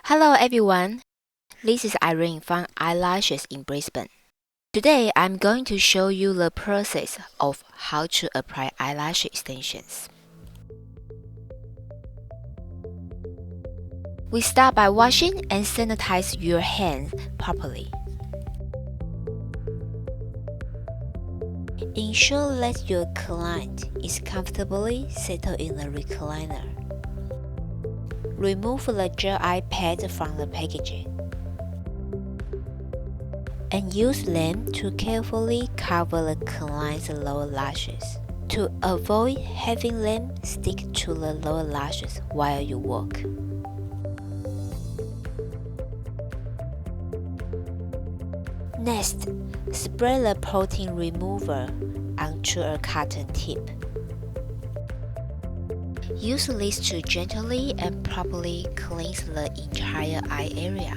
Hello everyone, this is Irene from Eyelashes in Brisbane. Today I'm going to show you the process of how to apply eyelash extensions. We start by washing and sanitize your hands properly. Ensure that your client is comfortably settled in the recliner. Remove the gel eye pads from the packaging and use them to carefully cover the client's lower lashes to avoid having them stick to the lower lashes while you work. Next, spray the protein remover onto a cotton tip. Use this to gently and properly cleanse the entire eye area.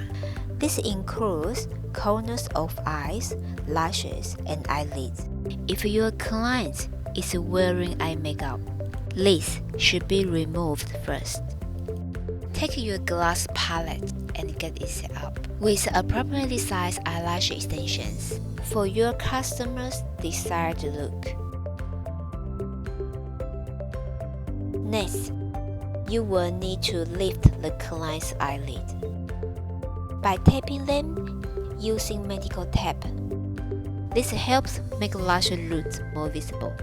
This includes corners of eyes, lashes, and eyelids. If your client is wearing eye makeup, this should be removed first. Take your glass palette and get it set up with appropriately sized eyelash extensions for your customer's desired look. Next, you will need to lift the client's eyelid by tapping them using medical tape. This helps make lash roots more visible.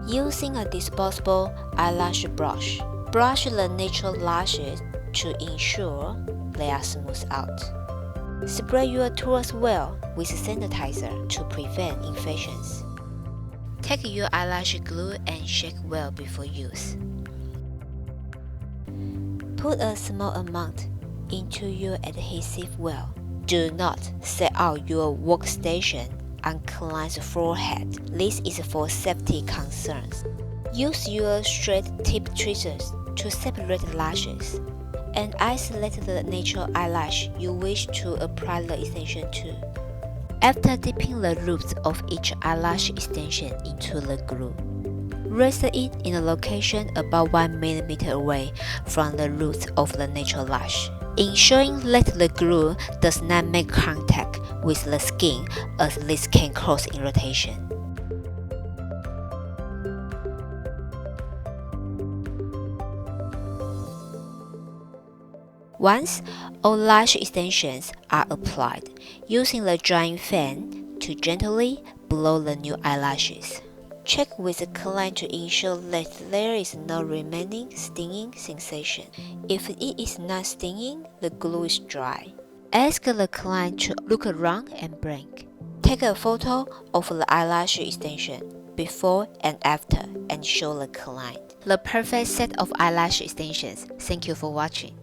Using a disposable eyelash brush, brush the natural lashes to ensure they are smoothed out. Spray your tools well with sanitizer to prevent infections. Take your eyelash glue and shake well before use. Put a small amount into your adhesive well. Do not set out your workstation on client's forehead. This is for safety concerns. Use your straight tip tweezers to separate lashes and isolate the natural eyelash you wish to apply the extension to. After dipping the roots of each eyelash extension into the glue, rest it in a location about 1 mm away from the roots of the natural lash, ensuring that the glue does not make contact with the skin as this can cause irritation. Once all lash extensions are applied, using the drying fan to gently blow the new eyelashes. Check with the client to ensure that there is no remaining stinging sensation. If it is not stinging, the glue is dry. Ask the client to look around and blink. Take a photo of the eyelash extension before and after and show the client the perfect set of eyelash extensions. Thank you for watching.